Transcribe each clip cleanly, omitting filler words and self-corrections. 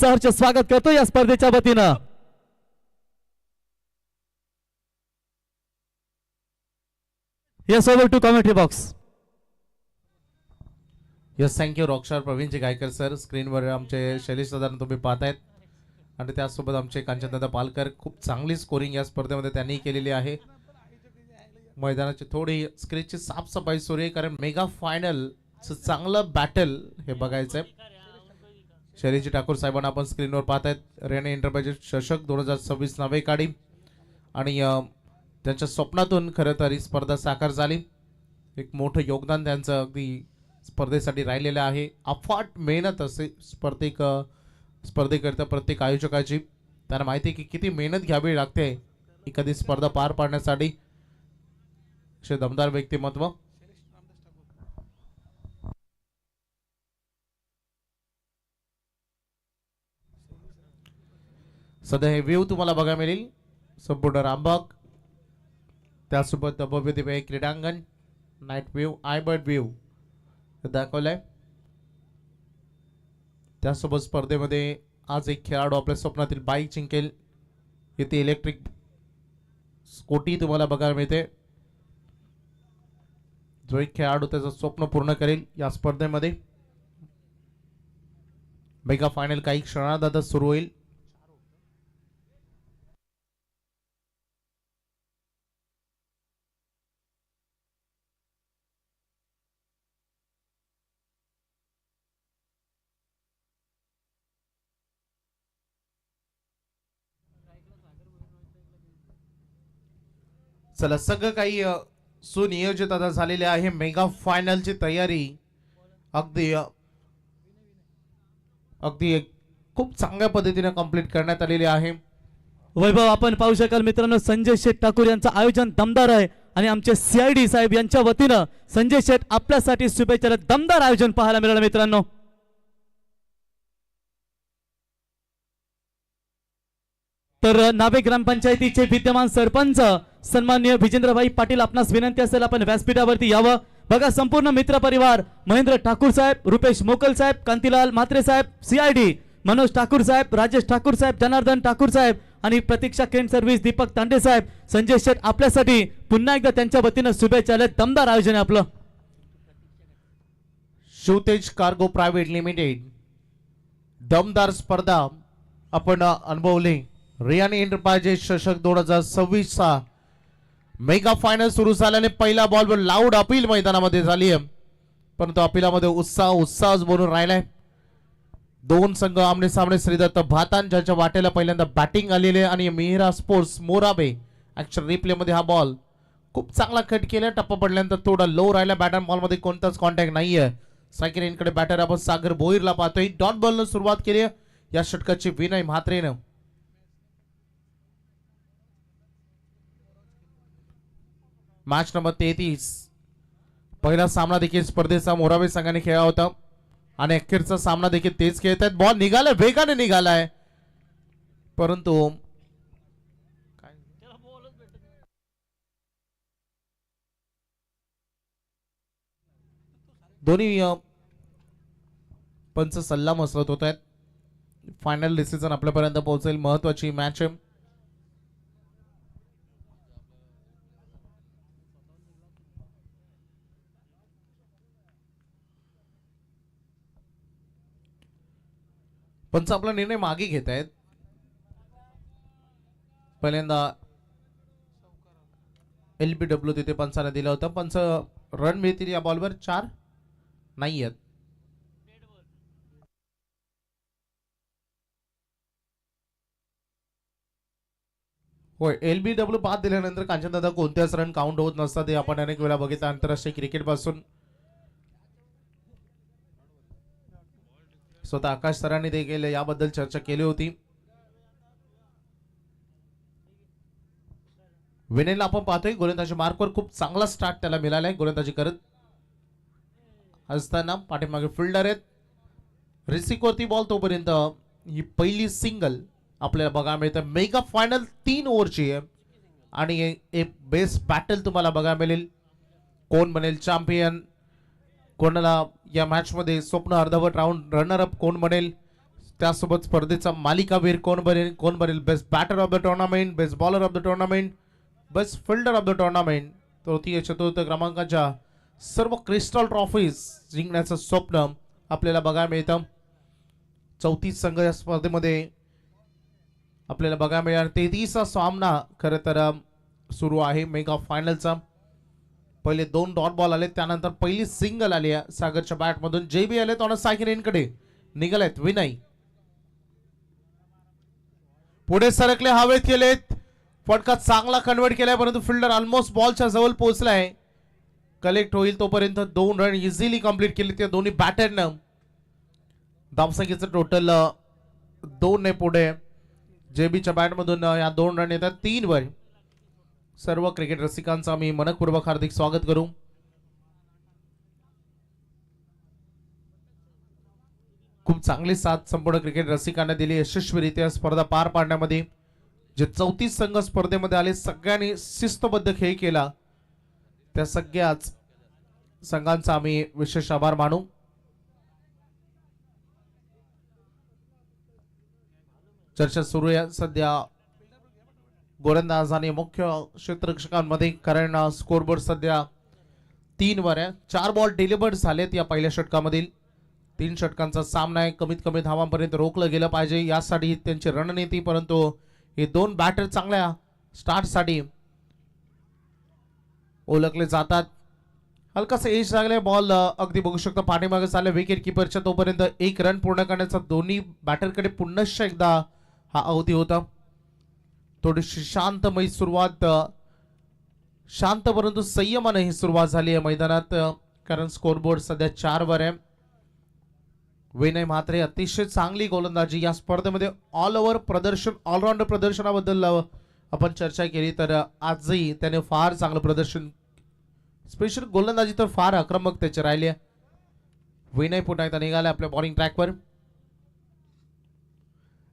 सहर्ष स्वागत करतो या स्पर्धेच्या वतीनं. Yes, over to commentary box. Yes thank you rockstar Praveenji Gaikar sir. स्क्रीनवर आमचे शैलेश दादा तुम्ही पाहतायत आणि त्यासोबत आमचे कांचनदादा पालकर. खूप चांगली स्कोरिंग या स्पर्धेमध्ये त्यांनी केलेली आहे. मैदानाची थोडी स्क्रीनची साफसफाई सुरू आहे कारण मेगा फायनल चांगलं बॅटल हे बघायचं आहे. शैलेशजी ठाकूर साहेबांना आपण स्क्रीनवर पाहतायत. रेने एंटरप्राइजेस चषक 2026 नवे काढी आणि त्यांच्या स्वप्नातून खरं तर ही स्पर्धा साकार झाली. एक मोठं योगदान त्यांचं अगदी स्पर्धेसाठी राहिलेलं आहे. अफाट मेहनत असे स्पर्धेकरिता प्रत्येक आयोजकाची. त्यांना माहिती आहे की किती मेहनत घ्यावी लागते एखादी स्पर्धा पार पाडण्यासाठी. असे दमदार व्यक्तिमत्व. सध्या हे व्ह्यू तुम्हाला बघायला मिळेल संपूर्ण रामबाग. त्यासोबत भव्य दिव्य क्रीडांगण, नाईट व्ह्यू, आयबर्ड व्ह्यू दाखवलाय. त्यासोबत स्पर्धेमध्ये आज एक खेळाडू आपल्या स्वप्नातील बाईक जिंकेल. इथे इलेक्ट्रिक स्कूटी तुम्हाला बघायला मिळते. जो एक खेळाडू त्याचं स्वप्न पूर्ण करेल या स्पर्धेमध्ये. मेगा फायनल काही क्षणात आता सुरू होईल. चला सगळं काही सुनियोजित आता झालेले आहे. मेगा फायनलची तयारी अगदी अगदी खूप चांगल्या पद्धतीने कंप्लीट करण्यात आलेली आहे. वैभव आपण पाहू शकाल मित्रांनो, संजय शेठ ठाकूर यांचं आयोजन दमदार आहे आणि आमचे CID साहेब यांच्या वतीनं संजय शेठ आपल्यासाठी शुभेच्छा. दमदार आयोजन पाहायला मिळालं मित्रांनो. तर नावे ग्रामपंचायतीचे विद्यमान सरपंच सन्माननीय विजेंद्रभाई पाटील, आपणास विनंती असेल आपण व्यासपीठावरती यावं. बघा संपूर्ण मित्र परिवार, महेंद्र ठाकूर साहेब, रुपेश मोकल साहेब, कांतीलाल म्हात्रे साहेब, CID मनोज ठाकूर साहेब, राजेश ठाकूर साहेब, जनार्दन ठाकूर साहेब आणि प्रतीक्षा केंट सर्व्हिस दीपक तांडे साहेब, संजय शेठ आपल्यासाठी पुन्हा एकदा त्यांच्या वतीनं शुभेच्छा. दमदार आयोजन आहे आपलं. शिवतेज कार्गो प्रायव्हेट लिमिटेड दमदार स्पर्धा आपण अनुभवली. रियानी एंटरप्राइजेस चषक 2026 चा मेगा फायनल सुरू झाल्याने पहिल्या बॉलवर लाऊड अपील मैदानामध्ये झाली आहे. परंतु अपीलामध्ये उत्साह बनून राहिलाय. दोन संघ आमने सामने. श्रीदत्त भातान ज्याच्या वाटेला पहिल्यांदा बॅटिंग आलेली आहे आणि मिहिरा स्पोर्ट्स मोराबे ऍक्शन रिप्ले मध्ये हा बॉल खूप चांगला कट केला. टप्पा पडल्यानंतर थोडा लो राहिला. बॅटर बॉल मध्ये कोणताच कॉन्टॅक्ट नाहीये. सायकल इनकडे बॅटर आपण सागर भोईरला पाहतोय. डॉट बॉलनं सुरुवात केली या षटकाची विनय म्हात्रेनं. Match number 33. पहिला सामना देखील स्पर्धेचा मोराबे संघाने खेळला होता आणि अखेरचा सामना देखील तेच खेळत आहेत. बॉल निघालाय, वेगाने निघालाय, परंतु दोन्ही पंच सल्ला मसलत होत आहेत. फायनल डिसिजन आपल्यापर्यंत पोहोचेल. महत्वाची मॅच आहे. पंच आपला निर्णय मागे घेत आहेत. पहिल्यांदा LBW तिथे पंचाने दिला होता. पंच रन मिळतील या बॉलवर 4 नाही आहेत. होय, LBW बाद दिल्यानंतर कांचनदादा कोणत्याच रन काउंट होत नसतात. हे आपण अनेक वेळा बघितलं आंतरराष्ट्रीय क्रिकेट पासून. स्वतः आकाश सरांनी देखील याबद्दल चर्चा केली होती. विनयला आपण पाहतोय गोलंदाजी मार्कवर खूप चांगला स्टार्ट त्याला मिळालाय. गोलंदाजी करत असताना पाठीमागे फिल्डर आहेत. रिसिक वरती बॉल. तोपर्यंत ही पहिली सिंगल आपल्याला बघायला मिळतं. मेगा फायनल 3 ओव्हरची आहे आणि एक बेस्ट बॅटल तुम्हाला बघायला मिळेल. कोण बनेल चॅम्पियन, कोणाला या मॅच मध्ये स्वप्न अर्धवट राऊंड रनर अप कोण बनेल, त्यासोबत स्पर्धेचा मालिकावीर कोण बनेल best batter of the tournament, best bowler of the tournament, best fielder of the tournament, तृतीय चतुर्थ क्रमांकाच्या सर्व क्रिस्टल ट्रॉफीज जिंकण्याचं स्वप्न आपल्याला बघायला मिळतं. 34 संघ या स्पर्धेमध्ये आपल्याला बघायला मिळणार. 33वा सामना खरं तर सुरू आहे मेगा फायनलचा. पहिले 2 डॉट बॉल आले, त्यानंतर पहिली सिंगल आली आहे सागरच्या बॅट मधून. जेबी आले ऑन सायकल इनकडे निघालेत. विनय पुढे सरकले, हवेत केलेत, फटका चांगला कन्वर्ट केलाय, परंतु फिल्डर ऑलमोस्ट बॉलच्या जवळ पोहोचलाय. कलेक्ट होईल तोपर्यंत 2 रन इझिली कंप्लीट केले त्या दोन्ही बॅटरनं. धावसंख्येचं टोटल 2 ने पुढे. जेबीच्या बॅट मधून या 2 रन येतात 3 वर. सर्व क्रिकेट रसिकांचा मी मनपूर्वक हार्दिक स्वागत करू. खूप चांगली साथ संपूर्ण क्रिकेट रसिकांना दिली यशस्वीरित्या स्पर्धा पार पाडण्यामध्ये. जे 34 संघ स्पर्धेमध्ये आले सगळ्यांनी शिस्तबद्ध खेळ केला, त्या सगळ्याच संघांचा आम्ही विशेष आभार मानू. चर्चा सुरू आहे सध्या गोलंदाज आणि मुख्य क्षेत्ररक्षकांमध्ये, कारण स्कोरबोर्ड सध्या 3 वर आहे. 4 बॉल डिलिव्हर्ड झालेत या पहिल्या षटकामधील. 3 षटकांचा सामना आहे. कमीत कमी धावांपर्यंत रोखलं गेलं पाहिजे यासाठी त्यांची रणनीती, परंतु हे 2 बॅटर चांगल्या स्टार्टसाठी ओळखले जातात. हलकासा एज लागले, बॉल अगदी बघू शकता पाठीमागे चालले विकेट किपरच्या. तोपर्यंत 1 रन पूर्ण करण्याचा दोन्ही बॅटरकडे पुन्हा एकदा हा अवधी होता. थोडीशी शांतमयी सुरुवात, शांत परंतु संयमाने ही सुरुवात झाली आहे मैदानात, कारण स्कोरबोर्ड सध्या 4 वर आहे. विनय म्हात्रे अतिशय चांगली गोलंदाजी या स्पर्धेमध्ये ऑल ओव्हर प्रदर्शन, ऑलराऊंडर प्रदर्शनाबद्दल आपण चर्चा केली तर आजही त्याने फार चांगलं प्रदर्शन, स्पेशल गोलंदाजी तर फार आक्रमक त्याचे राहिले. विनय पुन्हा एकदा निघाला आपल्या बॉलिंग ट्रॅकवर.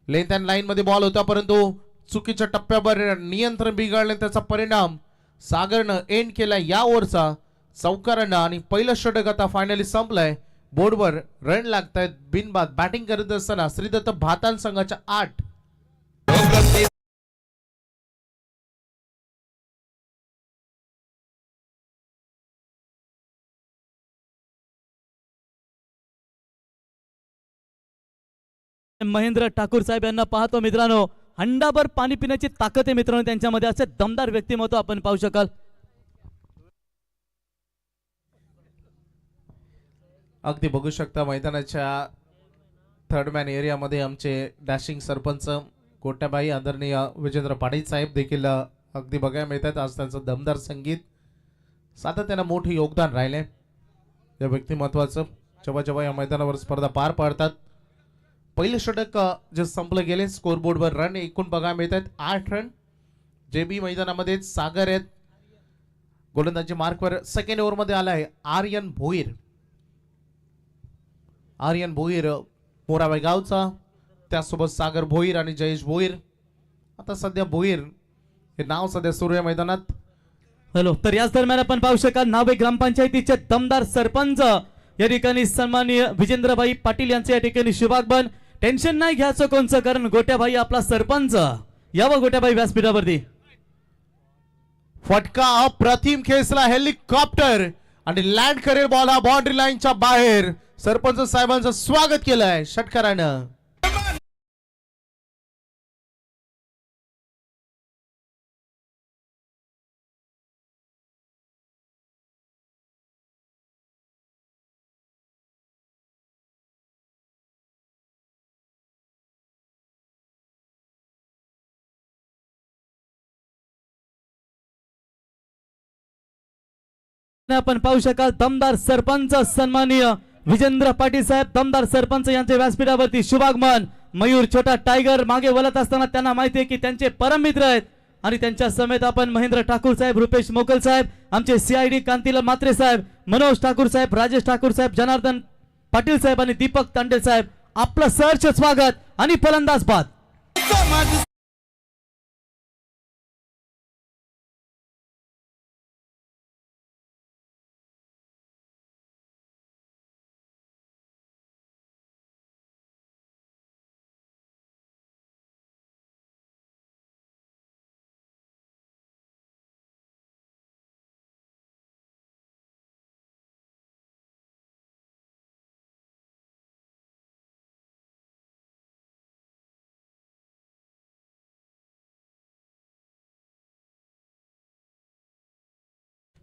लेंथ अँड लाईन मध्ये बॉल होता, परंतु चुकीच्या टप्प्यावर नियंत्रण बिघडले, त्याचा परिणाम सागरनं एंड केला या ओव्हरचा चौकारानं. आणि पहिलं षटक आता फायनली संपलंय. बोर्डवर रन लागतायत बिनबाद. बॅटिंग करत असताना श्रीदत्त भातान संघाच्या 8. महेंद्र ठाकूर साहेब यांना पाहतो मित्रांनो. हंडाभर पाणी पिण्याची ताकद आहे मित्रांनो त्यांच्यामध्ये. असे दमदार व्यक्तिमत्व आपण पाहू शकाल. अगदी बघू शकता मैदानाच्या थर्ड मॅन एरियामध्ये आमचे डॅशिंग सरपंच कोट्याबाई आदरणीय विजेंद्र पाटील साहेब देखील अगदी बघायला मिळतात. आज त्यांचं दमदार संगीत सातत्यानं मोठे योगदान राहिले या व्यक्तिमत्वाचं जेव्हा जेव्हा या मैदानावर स्पर्धा पार पाडतात. पहिले षटक जे संपलं गेले, स्कोरबोर्डवर रन एकूण बघायला मिळतात 8 रन. जेबी मैदानामध्ये सागर आहेत. गोलंदाजी मार्कवर सेकंड ओव्हर मध्ये आलाय आर्यन भोईर. आर्यन भोईर मोराबाई गावचा, त्यासोबत सागर भोईर आणि जयेश भोईर. आता सध्या भोईर हे नाव सध्या सुरू आहे मैदानात. हॅलो, तर याच दरम्यान आपण पाहू शकाल नावे ग्रामपंचायतीचे दमदार सरपंच या ठिकाणी सन्माननीय विजेंद्रभाई पाटील यांचे या ठिकाणी शुभागमन. टेन्शन नाही घ्यायचं कोणचं, कारण गोट्याभाई आपला सरपंच. यावं गोट्याभाई व्यासपीठावरती. फटका अप्रतिम खेचला हेलिकॉप्टर आणि लँड करेल बॉल हा बाउंड्री लाईनच्या बाहेर. सरपंच साहेबांचं स्वागत केलंय षटकारानं. आपण पाहू शकाल दमदार सरपंच सन्माननीय विजेंद्र पाटील साहेब, दमदार सरपंच यांचे व्यासपीठावरती शुभागमन. मयूर छोटा टायगर मागे वळत असताना त्यांना माहिती आहे की त्यांचे परम मित्र आहेत आणि त्यांच्या समेत आपण महेंद्र ठाकूर साहेब, रुपेश मोकल साहेब, आमचे सीआयडी कांतीलाल म्हात्रे साहेब, मनोज ठाकूर साहेब, राजेश ठाकूर साहेब, जनार्दन पाटील साहेब आणि दीपक तांडेल साहेब आपलं सहर्ष स्वागत आणि फलंदाज बाद.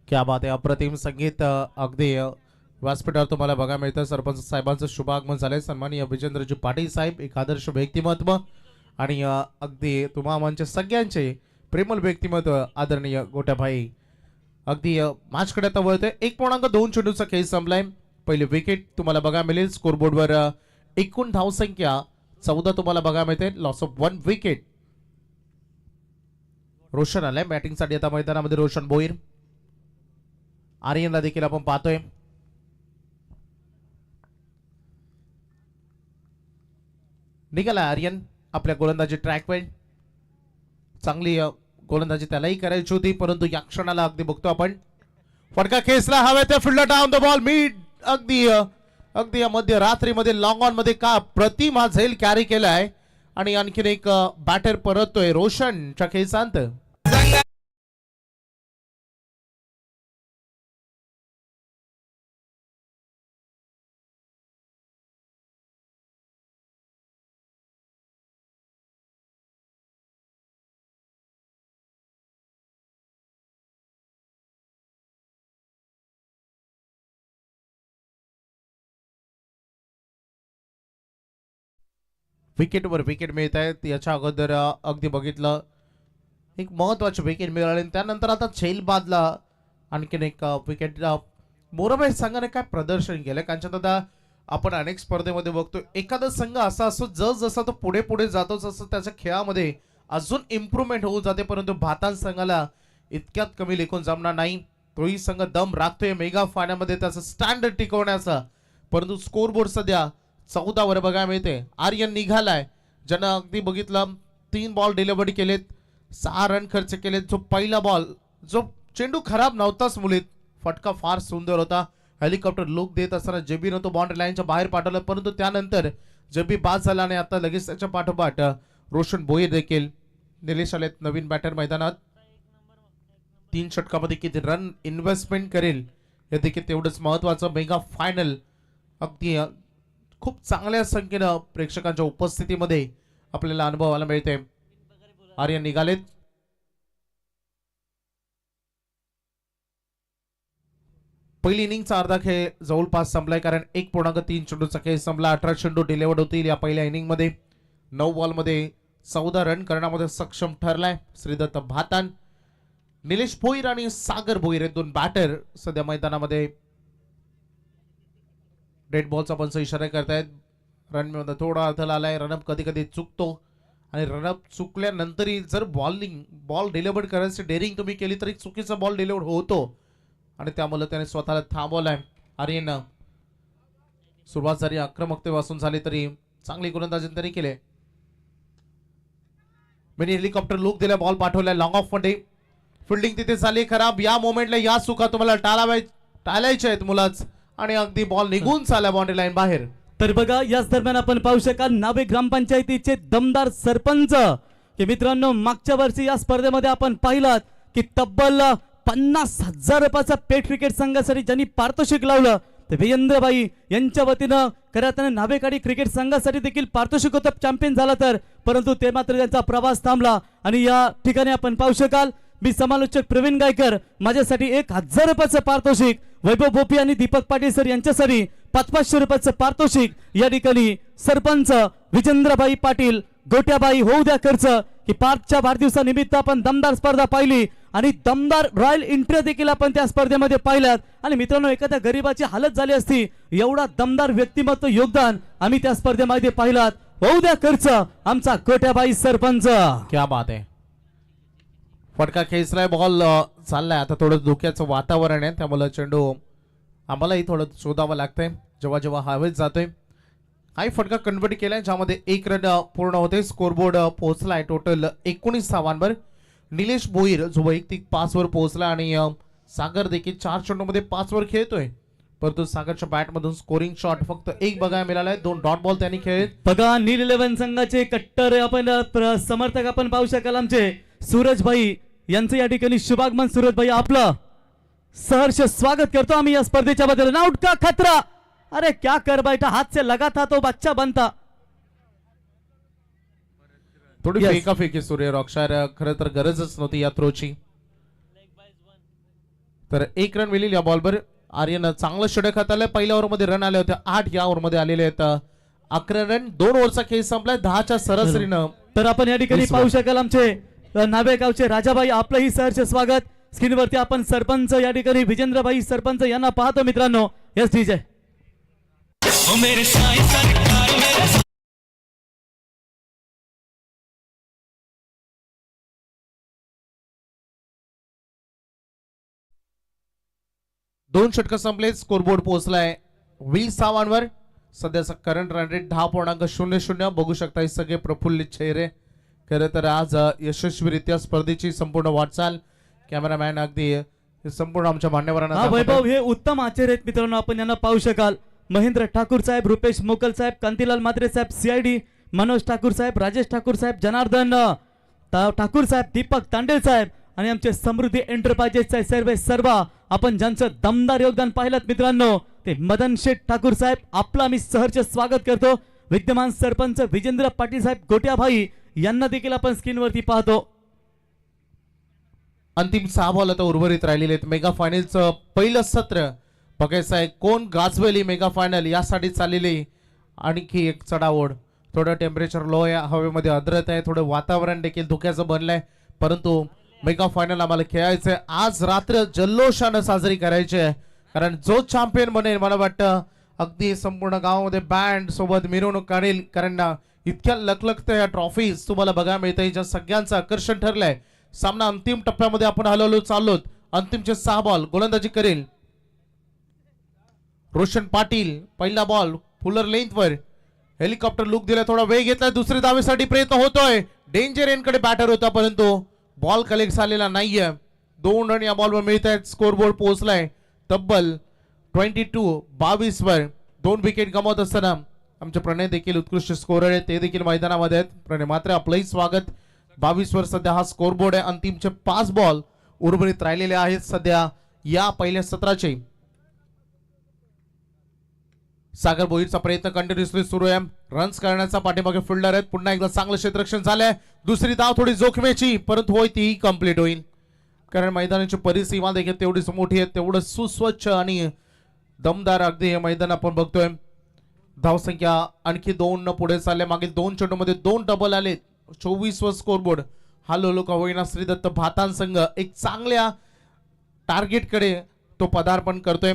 क्या बात आहे, अप्रतिम संगीत अगदी व्यासपीठावर तुम्हाला बघा मिळतं. सरपंच साहेबांचं शुभागमन झालंय. सन्माननीय विजेंद्रजी पाटील साहेब, एक आदर्श व्यक्तिमत्व आणि अगदी तुम्हा आमचे सगळ्यांचे प्रेमळ व्यक्तिमत्व आदरणीय गोट्याभाई. अगदी मॅचकडे आता वळतोय. 1.2 चेंडूचा खेळ संपलाय. पहिले विकेट तुम्हाला बघा मिळेल. स्कोरबोर्डवर एकूण धावसंख्या 14 तुम्हाला बघा मिळते. Loss of 1 wicket. रोशन आलाय बॅटिंगसाठी आता मैदानामध्ये. रोशन भोईर. आर्यनला देखील आपण पाहतोय. निघाला आर्यन आपल्या गोलंदाजी ट्रॅकवर. चांगली गोलंदाजी त्यालाही करायची होती, परंतु या क्षणाला अगदी बघतो आपण फटका खेचला हवेत. Fielder down the ball mid. अगदी या मध्य रात्रीमध्ये लॉंग ऑन मध्ये का प्रतिम हा झेल कॅरी केलाय आणि आणखीन एक बॅटर परततोय रोशनच्या खेळांत. विकेटवर विकेट मिळत आहेत. याच्या अगोदर अगदी बघितलं एक महत्वाची विकेट मिळाली आणि त्यानंतर आता झेल बादला आणखीन एक विकेट. मोराबाई संघाने काय प्रदर्शन केलं. कारण दादा आपण अनेक स्पर्धेमध्ये बघतो एखादा संघ असा असतो जसा तो पुढे पुढे जातो तसं त्याच्या खेळामध्ये अजून इम्प्रूव्हमेंट होऊ जाते, परंतु भातान संघाला इतक्यात कमी लेखून जमणार नाही. तोही संघ दम राखतोय मेगा फायनलमध्ये त्याचा स्टँडर्ड टिकवण्याचा, परंतु स्कोरबोर्ड सध्या 14 वर बघायला मिळते. आर्यन निघालाय ज्यानं अगदी बघितलं 3 बॉल डिलिव्हरी केलेत, 6 रन खर्च केलेत. जो पहिला बॉल जो चेंडू खराब नव्हताच मुलीत, फटका फार सुंदर होता. हेलिकॉप्टर लुक देत असताना जेबीनं तो बाउंड्री लाईनच्या बाहेर पाठवला, परंतु त्यानंतर जेबी बाद झाला आणि आता लगेच त्याच्या पाठोपाठ रोशन भोईर देखील. निलेश आलेत नवीन बॅटर मैदानात. 3 षटकामध्ये किती रन इन्व्हेस्टमेंट करेल हे देखील तेवढंच महत्वाचं. मेगा फायनल अगदी खूप चांगल्या संख्येनं प्रेक्षकांच्या उपस्थितीमध्ये आपल्याला अनुभवायला मिळते. आर्यन निघालेत. पहिली इनिंगचा अर्धा खेळ जवळपास संपलाय, कारण 1.3 चेंडूचा खेळ संपला. 18 चेंडू डिलिव्हर्ड होतील या पहिल्या इनिंग मध्ये. 9 बॉल मध्ये 14 रन करण्यामध्ये सक्षम ठरलाय श्रीदत्त भातान. निलेश भोईर आणि सागर भोईर हे 2 बॅटर सध्या मैदानामध्ये. डेड बॉलचा पण इशारा करतायत. रन मध्ये थोडा अडथळा आलाय. रनअप कधी कधी चुकतो आणि रनअप चुकल्यानंतरही जर बॉल डिलिव्हर्ड करायची डेअरिंग तुम्ही केली तरी चुकीचा बॉल डिलिव्हर्ड होतो आणि त्यामुळे त्याने स्वतःला थांबवलाय. आर्यन सुरुवात जरी आक्रमकतेपासून झाली तरी चांगली गोलंदाजी त्यांनी केली. मिनी हेलिकॉप्टर लुक दिला, बॉल पाठवलाय लॉंग ऑफ मध्ये. फिल्डिंग तिथे झाली खराब. या मोमेंटला या चुका तुम्हाला टाळायच्या आहेत मुलाच, आणि अगदी बॉल निघून चालला बाउंड्री लाईन बाहेर. तर बघा याच दरम्यान आपण पाहू शकाल नावे ग्रामपंचायतीचे दमदार सरपंच की मित्रांनो, मागच्या वर्षी या स्पर्धेमध्ये आपण पाहिलात की तब्बल 50,000 रुपयाचा पेट क्रिकेट संघासाठी ज्यांनी पारितोषिक लावलं ते विजेंद्रबाई यांच्या वतीनं खऱ्या नावेकाडी क्रिकेट संघासाठी देखील पारितोषिक होतं चॅम्पियन झाला तर, परंतु ते मात्र त्यांचा प्रवास थांबला. आणि या ठिकाणी आपण पाहू शकाल मी समालोचक प्रवीण गायकर माझ्यासाठी 1,000 रुपयाचं पारितोषिक, वैभव भोपी आणि दीपक पाटील सर यांच्यासाठी 500 रुपयाचं पारितोषिक या ठिकाणी सरपंच विजेंद्रबाई पाटील गोट्याबाई होऊ द्या खर्च की पार्कच्या वाढदिवसानिमित्त आपण दमदार स्पर्धा पाहिली आणि दमदार रॉयल एंट्री देखील आपण त्या स्पर्धेमध्ये पाहिल्यात. आणि मित्रांनो, एखाद्या गरीबाची हालत झाली असती एवढा दमदार व्यक्तिमत्व योगदान आम्ही त्या स्पर्धेमध्ये पाहिलात. होऊ द्या खर्च आमचा गोट्याबाई सरपंच. क्या बात आहे. फटका खेचलाय, बॉल चाललाय. आता थोडं धोक्याचं वातावरण आहे त्यामुळे चेंडू आम्हालाही थोडं शोधावं लागतंय जेव्हा जेव्हा हवेत जातोय. हाही फटका कन्वर्ट केलाय ज्यामध्ये 1 रन पूर्ण होते. स्कोरबोर्ड पोहोचलाय टोटल 19 धावांवर. निलेश भोईर जो वैयक्तिक 5 वर पोहोचला आणि सागर देखील 4 चेंडूमध्ये 5 वर खेळतोय, परंतु सागरच्या बॅट मधून स्कोरिंग शॉट फक्त 1 बघायला मिळालाय. 2 डॉट बॉल त्यांनी खेळले. बघा नील 11 संघाचे कट्टर आपण समर्थक आपण पाहू शकाल आमचे सूरजभाई यांचं या ठिकाणी शुभागमन. सूरजभाई आपलं सहर्ष स्वागत करतो आम्ही या स्पर्धेच्या बद्दल. नाउट का खतरा, अरे क्या कर बैठा, हाथ से लगा था तो बच्चा बनता. थोडी फेकाफेकी सूर्य रॉकशायर, खरं तर गरजच नव्हती या थ्रोची. तर 1 रन मिळेल या बॉलवर. आर्यन चांगलं षटक हाताळलंय. पहिल्या ओव्हरमध्ये रन आले होते 8, या ओव्हरमध्ये आलेले आहेत 11 रन. 2 ओव्हरचा खेळ संपलाय 10च्या सरासरीनं. तर आपण या ठिकाणी 20 पाहू वर. शकाल आमचे नावे गावचे राजाबाई, आपलंही सहर्ष स्वागत. स्क्रीनवरती आपण सरपंच या ठिकाणी विजेंद्रभाई सरपंच यांना पाहतो मित्रांनो. Yes DJ. दोन षटकं संपले. स्कोरबोर्ड पोहोचलाय 20 धावांवर. सध्याचा करंट रन रेट 10.00. बघू शकता हे सगळे प्रफुल्लित चेहरे. खरं तर आज यशस्वीरित्या स्पर्धेची संपूर्ण वाटचाल कॅमेरामॅन अगदी हे संपूर्ण आमच्या मान्यवरांना हा दाखवतोय. वैभव हे उत्तम आचार्य आहेत मित्रांनो. आपण यांना पाहू शकाल. महेंद्र ठाकूर साहेब, रुपेश मोकल साहेब, कांतीलाल मात्रे साहेब, सीआयडी मनोज ठाकूर साहेब, राजेश ठाकूर साहेब, जनार्दन ठाकूर साहेब, दीपक तांडेल साहेब आणि आमचे समृद्धी एंटरप्राइजेसचे सर्व आपण ज्यांचं दमदार योगदान पाहिलं मित्रांनो ते मदन शेठ ठाकूर साहेब, आपलं आम्ही सहर्ष स्वागत करतो. विद्यमान सरपंच विजेंद्र पाटील साहेब गोट्याभाई यांना देखील आपण स्क्रीनवरती पाहतो. अंतिम 6 बॉल आता उर्वरित राहिलेले आहेत. मेगा फायनलचं पहिलं सत्र बघायचं आहे कोण गाजवेल. मेगा फायनल यासाठी चाललेली आणखी एक चढाओढ. थोडं टेम्परेचर लो आहे, हवेमध्ये आर्द्रता आहे, थोडं वातावरण देखील धुक्याचं बनलंय. परंतु मेगा फायनल आम्हाला खेळायचंय. आज रात्र जल्लोषानं साजरी करायची आहे. कारण जो चॅम्पियन बनेल मला वाटतं अगदी संपूर्ण गावामध्ये बँड सोबत मिरवणूक काढेल. कारण इतक्या लखलखत्या या ट्रॉफीज तुम्हाला बघायला मिळतंय ज्या सगळ्यांचं आकर्षण ठरलंय. सामना अंतिम टप्प्यामध्ये आपण हलवलो चाललोत. अंतिमचे 6 बॉल गोलंदाजी करेल रोशन पाटील. पहिला बॉल फुलर लेंथवर हेलिकॉप्टर लुक दिला, थोडा वेग घेतलाय. दुसरी धावेसाठी प्रयत्न होतोय. डेंजर एंडकडे बॅटर होता परंतु बॉल कलेक्ट झालेला नाहीये. 2 रन या बॉलवर मिळत आहेत. स्कोरबोर्ड पोहोचलाय तब्बल 22 वर. 2 विकेट गमावत असताना आमचे प्रणय देखील उत्कृष्ट स्कोरर आहेत, ते देखील मैदानामध्ये आहेत. प्रणय मात्र आपलंही स्वागत. 22 वर सध्या हा स्कोरबोर्ड आहे. अंतिमचे 5 बॉल उर्वरित राहिलेले आहेत सध्या या पहिल्या सत्राचे. सागर भोईरचा प्रयत्न कंटिन्युअसली सुरू आहे. रन्स करण्याचा पाठीमागे फिल्डर आहेत. पुन्हा एकदा चांगलं क्षेत्ररक्षण झालंय. दुसरी धाव थोडी जोखमीची परंतु होय तीही कंप्लीट होईल. कारण मैदानाची परिसीमा देखील तेवढीच मोठी आहे, तेवढं सुस्वच्छ आणि दमदार अगदी हे मैदान आपण बघतोय. धावसंख्या आणखी 2 न पुढे चालल्या. मागील 2 चेंडूमध्ये 2 डबल आले. 24 वर स्कोरबोर्ड. हा लोलो का होईना श्रीदत्त भातान संघ एक चांगल्या टार्गेटकडे तो पदार्पण करतोय.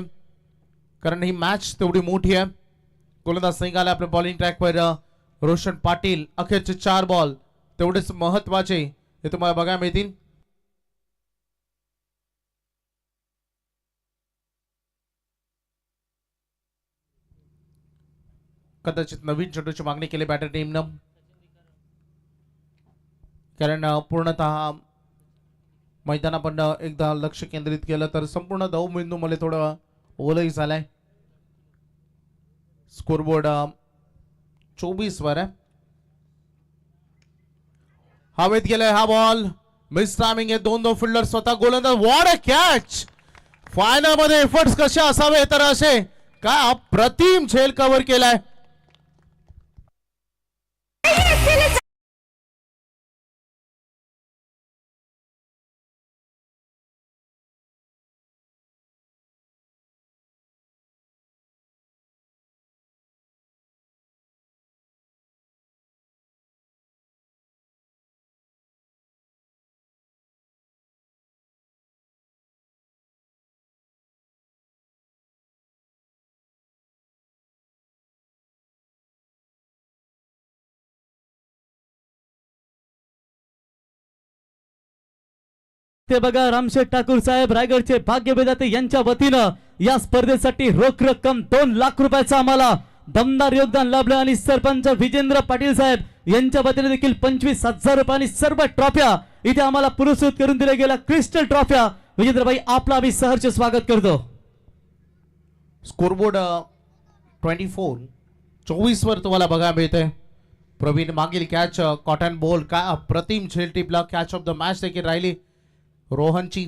कारण ही मॅच तेवढी मोठी आहे. गोलंदाज निघाला आपल्या बॉलिंग ट्रॅकवर रोशन पाटील. अखेरचे 4 बॉल तेवढेच महत्वाचे हे तुम्हाला बघायला मिळतील. कदाचित नवीन चेंडूची मागणी केली बॅटर टीमनं. कारण पूर्णतः मैदान आपण एकदा लक्ष केंद्रित केलं तर संपूर्ण दवबिंदू मध्ये थोडं ओलही झालाय. स्कोरबोर्ड 24 वर आहे. हवेत गेलाय हा बॉल. मिस टायमिंग आहे. 2 फिल्डर स्वतः गोलंदाज. What a catch. फायनल मध्ये एफर्ट्स कसे असावे तर असे काय अप्रतिम झेल कव्हर केलाय. ते बघा रामशेठ ठाकूर साहेब रायगडचे भाग्य विधाते यांच्या वतीनं या स्पर्धेसाठी रोख रक्कम 2 लाख रुपयाचं आम्हाला दमदार योगदान लाभलं. आणि सरपंच विजेंद्र पाटील साहेब यांच्या वतीने देखील 25,000 रुपयांनी सर्व ट्रॉफ्या इथे आम्हाला पुरस्कृत करून दिल्या गेल्या. क्रिस्टल ट्रॉफ्या. विजेंद्रभाई आपला आम्ही सहर्ष स्वागत करतो. स्कोरबोर्ड 24 वर तुम्हाला बघायला मिळतंय. प्रवीण मागील कॅच कॉटन बॉल. काय अप्रतिम झेल टिपला. कॅच ऑफ द मॅच देखील राहिली रोहनची.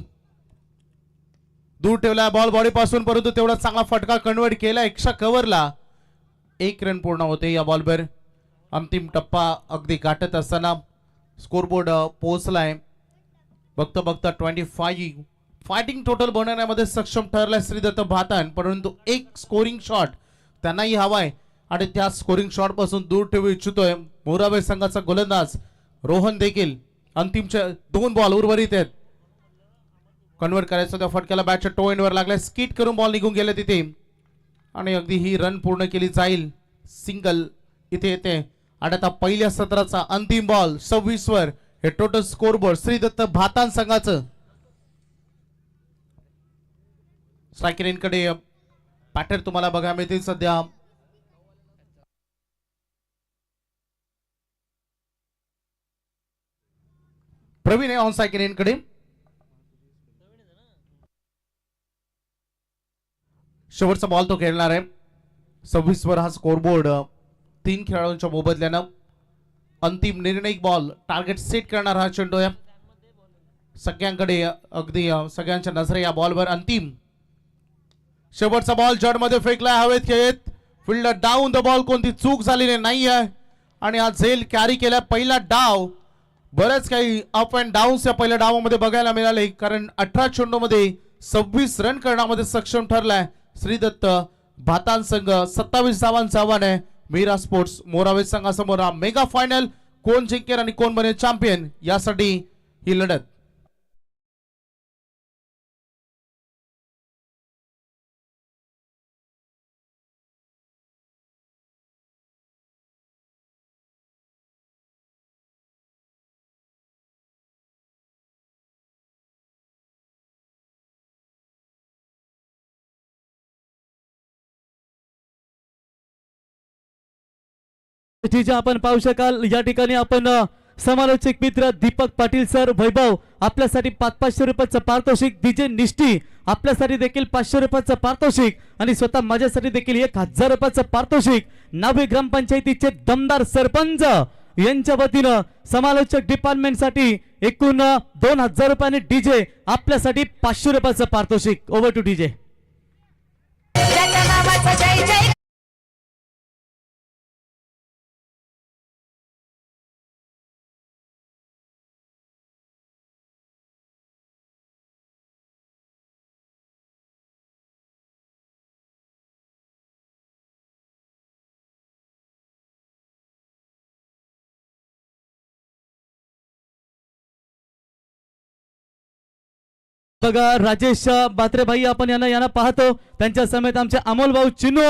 दूर ठेवला बॉल बॉडी पासून परंतु तेवढा चांगला फटका कन्वर्ट केला. एक्स्ट्रा कव्हरला 1 रन पूर्ण होते या बॉलवर. अंतिम टप्पा अगदी गाठत असताना स्कोरबोर्ड पोहोचलाय बघता बघता 25 फायटिंग टोटल बनवण्यामध्ये सक्षम ठरलाय श्रीदत्त भातान, परंतु एक स्कोरिंग शॉट त्यांनाही हवाय आणि त्या स्कोरिंग शॉट पासून दूर ठेवू इच्छितोय मोराबे संघाचा गोलंदाज रोहन देखील. अंतिमच्या 2 बॉल उर्वरित आहेत, कन्वर्ट करायचं त्या फटक्याला बॅटच्या टो एंडवर लागलाय, स्किट करून बॉल निघून गेले तिथे आणि अगदी ही रन पूर्ण केली जाईल. सिंगल इथे येते आणि आता पहिल्या सत्राचा अंतिम बॉल 26 वर हे टोटल स्कोरबोर्ड श्रीदत्त भातान संघाचं. स्ट्रायकरेनकडे पॅटर्न तुम्हाला बघायला मिळतील सध्या. प्रवीण आहे ऑन सायकरेनकडे. शेवटचा बॉल तो खेळणार आहे. 26 वर हा स्कोरबोर्ड 3 खेळाडूंच्या मोबदल्यानं अंतिम निर्णायक बॉल टार्गेट सेट करणार हा चेंडू आहे. सगळ्यांकडे अगदी सगळ्यांच्या नजरे या बॉलवर. अंतिम शेवटचा बॉल जड मध्ये फेकला हवेत खेळत. फिल्डर डाऊन द बॉल, कोणती चूक झालेली नाही आहे आणि हा झेल कॅरी केला. पहिला डाव बरेच काही अप अँड डाऊन्स या पहिल्या डावामध्ये बघायला मिळाले, कारण 18 चेंडूमध्ये 26 रन करण्यामध्ये सक्षम ठरलाय श्रीदत्त भातान संघ. 27 धावांचं आव्हान आहे मीरा स्पोर्ट्स मोरावे संघासमोर. हा मेगा फायनल कोण जिंकेल आणि कोण बनेल चॅम्पियन यासाठी ही लढत. जे आपण पाहू शकाल या ठिकाणी आपण समालोचक मित्र दीपक पाटील सर, वैभव आपल्यासाठी 500 रुपयाचं पारितोषिक, डीजे निष्ठी आपल्यासाठी देखील 500 रुपयाचं पारितोषिक आणि स्वतः माझ्यासाठी देखील 1000 रुपयाचं पारितोषिक. नावे ग्रामपंचायतीचे दमदार सरपंच यांच्या वतीनं समालोचक डिपार्टमेंट साठी एकूण 2000 रुपयाने डीजे आपल्यासाठी 500 रुपयाचं पारितोषिक. Over two DJ. बघा राजेश बात्रेभाई आपण यांना पाहतो, त्यांच्या समेत आमचे अमोल भाऊ चिन्नो